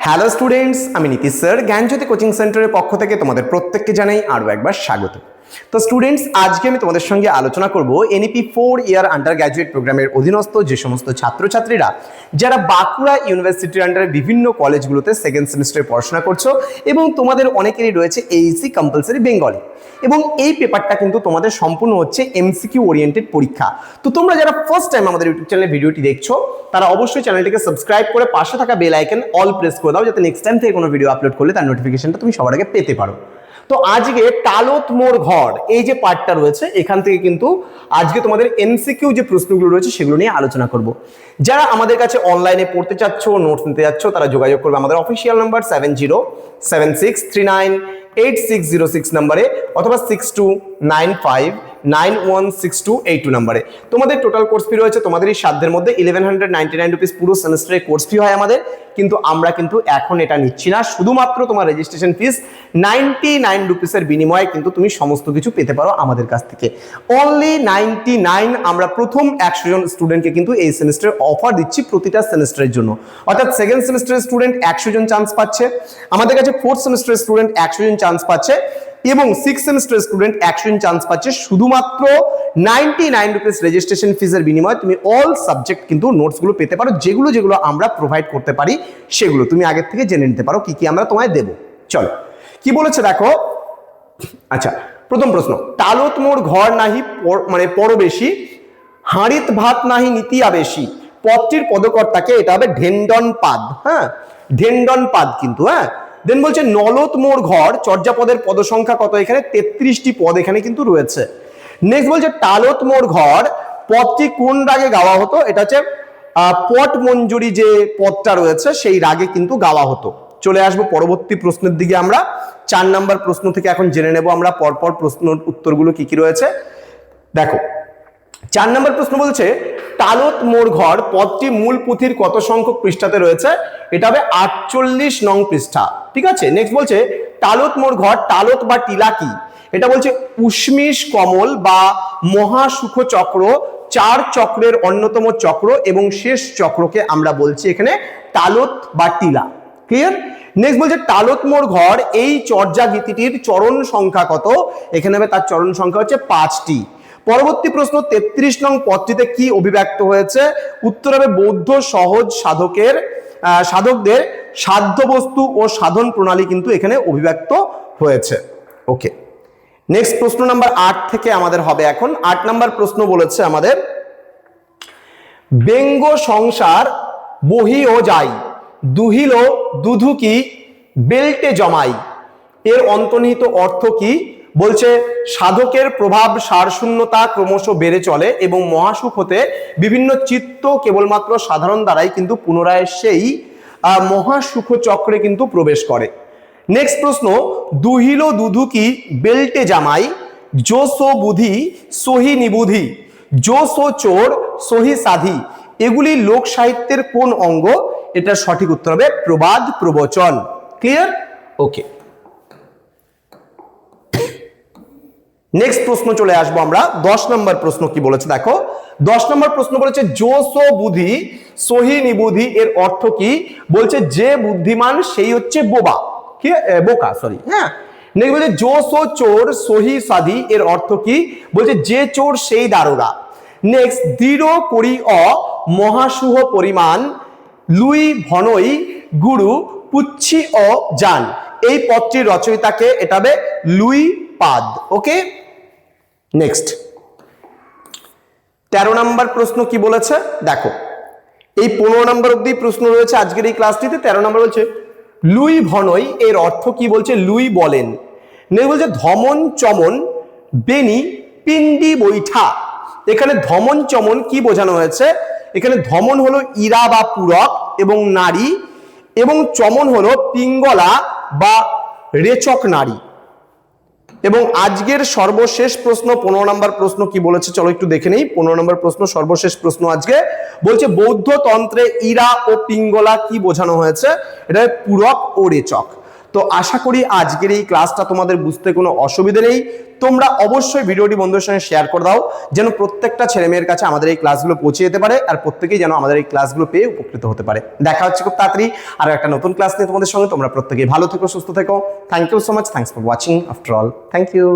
Hello students, আমি Nitish sir জ্ঞানজ্যোতি coaching সেন্টারের পক্ষ থেকে তোমাদের প্রত্যেককে জানাই আরও একবার স্বাগত। তো স্টুডেন্টস, আজকে আমি তোমাদের সঙ্গে আলোচনা করব এনইপি 4 ইয়ার আন্ডার গ্র্যাজুয়েট প্রোগ্রামের অধীনস্থ যে সমস্ত ছাত্রছাত্রীরা যারা বাঁকুড়া ইউনিভার্সিটির আন্ডারে বিভিন্ন কলেজগুলোতে সেকেন্ড সেমিস্টারে পড়াশোনা করছো এবং তোমাদের অনেকেরই রয়েছে এইচএসসি কম্পালসারি বেঙ্গলি, এবং এই পেপারটা কিন্তু তোমাদের সম্পূর্ণ হচ্ছে এমসিকিউ ওরিয়েন্টেড পরীক্ষা। তো তোমরা যারা ফার্স্ট টাইম আমাদের ইউটিউব চ্যানেলে ভিডিওটি দেখছো তারা অবশ্যই চ্যানেলটিকে সাবস্ক্রাইব করে পাশে থাকা বেল আইকন অল প্রেস করে দাও, যাতে নেক্সট টাইম থেকে কোনো ভিডিও আপলোড করলে তার নোটিফিকেশনটা তুমি সবার আগে পেতে পারো। তো আজকে টালত মোর ঘর এই যে পার্টটা রয়েছে, এখান থেকে কিন্তু আজকে তোমাদের এমসিকিউ যে প্রশ্নগুলো রয়েছে সেগুলো নিয়ে আলোচনা করব। যারা আমাদের কাছে অনলাইনে পড়তে চাচ্ছ, নোটস নিতে যাচ্ছ, তারা যোগাযোগ করবে আমাদের অফিসিয়াল নাম্বার 7076398606 নাম্বারে অথবা 6295916282 নাম্বারে। তোমাদের টোটাল কোর্স ফি রয়েছে তোমাদের এই সাধ্যের মধ্যে 1199 রুপিস পুরো সেমিস্টারের কোর্স ফি হয় আমাদের, কিন্তু আমরা কিন্তু এখন এটা নিচ্ছি না। শুধুমাত্র তোমার রেজিস্ট্রেশন ফিস 99 রুপিসের বিনিময়ে কিন্তু তুমি সমস্ত কিছু পেতে পারো আমাদের কাছ থেকে। অনলি 99। আমরা প্রথম 100 জন স্টুডেন্টকে কিন্তু এই সেমিস্টারে অফার দিচ্ছি প্রতিটা সেমিস্টারের জন্য, অর্থাৎ সেকেন্ড সেমিস্টারের স্টুডেন্ট 100 জন চান্স পাচ্ছে আমাদের কাছে, ফোর্থ সেমিস্টারের স্টুডেন্ট 100 জন চান্স পাচ্ছে এবং সিক্স সেমিস্টার স্টুডেন্ট 100 জন চান্স পাচ্ছে। শুধুমাত্র 99 রুপিস রেজিস্ট্রেশন ফিজের বিনিময়ে তুমি অল সাবজেক্ট কিন্তু নোটসগুলো পেতে পারো, যেগুলো যেগুলো আমরা প্রোভাইড করতে পারি সেগুলো তুমি আগের থেকে জেনে নিতে পারো কি কি আমরা তোমায় দেবো। চলো কি বলেছে দেখো। আচ্ছা, প্রথম প্রশ্ন, টালত মোর ঘর নাহি মানে পরবেশী, হাঁড়িত ভাত নাহি নীতি আবেশী। পদটির পদকর্তাকে, এটা হবে ঢেন্ডন পাদ। হ্যাঁ, ঢেন্ডন পাদ কিন্তু। হ্যাঁ, দেন বলছে নলত মোর ঘর, চর্যাপদের পদ সংখ্যা কত? এখানে 33টি পদ এখানে কিন্তু রয়েছে। নেক্সট বলছে টালত মোর ঘর, পদটি কোন রাগে গাওয়া হতো? এটা হচ্ছে পট মঞ্জুরি যে পদটা রয়েছে সেই রাগে কিন্তু গাওয়া হতো। চলে আসবো পরবর্তী প্রশ্নের দিকে। আমরা 4 নাম্বার প্রশ্ন থেকে এখন জেনে নেব আমরা পরপর প্রশ্নের উত্তরগুলো কি কি রয়েছে। দেখো 4 নম্বর প্রশ্ন বলছে টালত মোর ঘর পদটি মূল পুঁথির কত সংখ্যক পৃষ্ঠাতে রয়েছে? এটা হবে 48 নং পৃষ্ঠা। ঠিক আছে। নেক্সট বলছে টালত মোর ঘর, টালত বা টিলা কি? এটা বলছে উষ্মিশ কমল বা মহাসুখ চক্র, 4 চক্রের অন্যতম চক্র এবং শেষ চক্রকে আমরা বলছি এখানে টালত বা টিলা। ক্লিয়ার? নেক্সট বলছে টালত মোর ঘর এই চর্যা গীতিটির চরণ সংখ্যা কত? এখানে হবে তার চরণ সংখ্যা হচ্ছে 5টি। পরবর্তী প্রশ্ন 33 নং পদটিতে কি অভিব্যক্ত হয়েছে? উত্তর হবে বৌদ্ধ সহজ সাধকদের সাধ্য বস্তু ও সাধন প্রণালী কিন্তু এখানে অভিব্যক্ত হয়েছে। ওকে, নেক্সট প্রশ্ন নাম্বার 8 থেকে আমাদের হবে এখন। 8 নাম্বার প্রশ্ন বলেছে আমাদের ব্যঙ্গ সংসার বহি ও যাই, দুহিল দুধুকি বেল্টে জমাই। এর অন্তর্নিহিত অর্থ কি? বলছে সাধকের প্রভাব সারশূন্যতা ক্রমশ বেড়ে চলে এবং মহাসুখ হতে বিভিন্ন চিত্ত কেবলমাত্র সাধারণ দ্বারাই কিন্তু পুনরায় সেই মহাসুখ চক্রে কিন্তু প্রবেশ করে। নেক্সট প্রশ্ন, দুহিল দুধুকি বেল্টে জামাই, জো সো বুধি সহি নিবুধি, জো সো চোর সহি সাধি। এগুলি লোক সাহিত্যের কোন অঙ্গ? এটা সঠিক উত্তর হবে প্রবাদ প্রবচন। ক্লিয়ার? ওকে, নেক্সট প্রশ্ন চলে আসবো আমরা। 10 নম্বর প্রশ্ন কি বলেছে দেখো। 10 নম্বর প্রশ্ন বলেছে জো সো বুধি সহি নিবুধি এর অর্থ কি? বলছে যে বুদ্ধিমান সেই হচ্ছে বোকা। সরি। হ্যাঁ, নেক্সট বলছে জো সো চোর সহি সাধি এর অর্থ কি? বলছে যে চোর সেই দারোগা। নেক্সট দৃঢ় করি অ মহাসুহ পরিমাণ, লুই ভনই গুরু পুচ্ছি ও জান। এই পদটির রচয়িতাকে? এটা হবে লুই পাদ। ওকে, নেক্সট 13 নম্বর প্রশ্ন কি বলেছে দেখো। এই 15 নম্বর অবধি প্রশ্ন রয়েছে আজকের এই ক্লাসটিতে। 13 নম্বর বলছে লুই ভনই এর অর্থ কি? বলছে লুই বলেন। নেক্সট বলছে ধমন চমন বেনি পিন্ডি বৈঠা। এখানে ধমন চমন কি বোঝানো হয়েছে? এখানে ধমন হলো ইরা বা পূরক এবং নারী, এবং চমন হলো পিঙ্গলা বা রেচক নারী। এবং আজকের সর্বশেষ প্রশ্ন 15 নম্বর প্রশ্ন কি বলেছে চলো একটু দেখে নেই। 15 নম্বর প্রশ্ন সর্বশেষ প্রশ্ন আজকে বলছে বৌদ্ধ তন্ত্রে ইরা ও পিঙ্গলা কি বোঝানো হয়েছে? এটা পূরক ও রেচক। তো তো আশা করি আজকের এই ক্লাসটা তোমাদের বুঝতে কোনো অসুবিধা নেই। তোমরা অবশ্যই ভিডিওটি বন্ধুদের সঙ্গে শেয়ার করে দাও, যেন প্রত্যেকটা ছেলে মেয়ের কাছে আমাদের এই ক্লাসগুলো পৌঁছে যেতে পারে, আর প্রত্যেকেই যেন আমাদের এই ক্লাসগুলো পেয়ে উপকৃত হতে পারে। দেখা হচ্ছে খুব তাড়াতাড়ি আর একটা নতুন ক্লাস নিয়ে তোমাদের সঙ্গে। তোমরা প্রত্যেকেই ভালো থেকো, সুস্থ থেকো। Thank you so much, thanks for watching after all, thank you.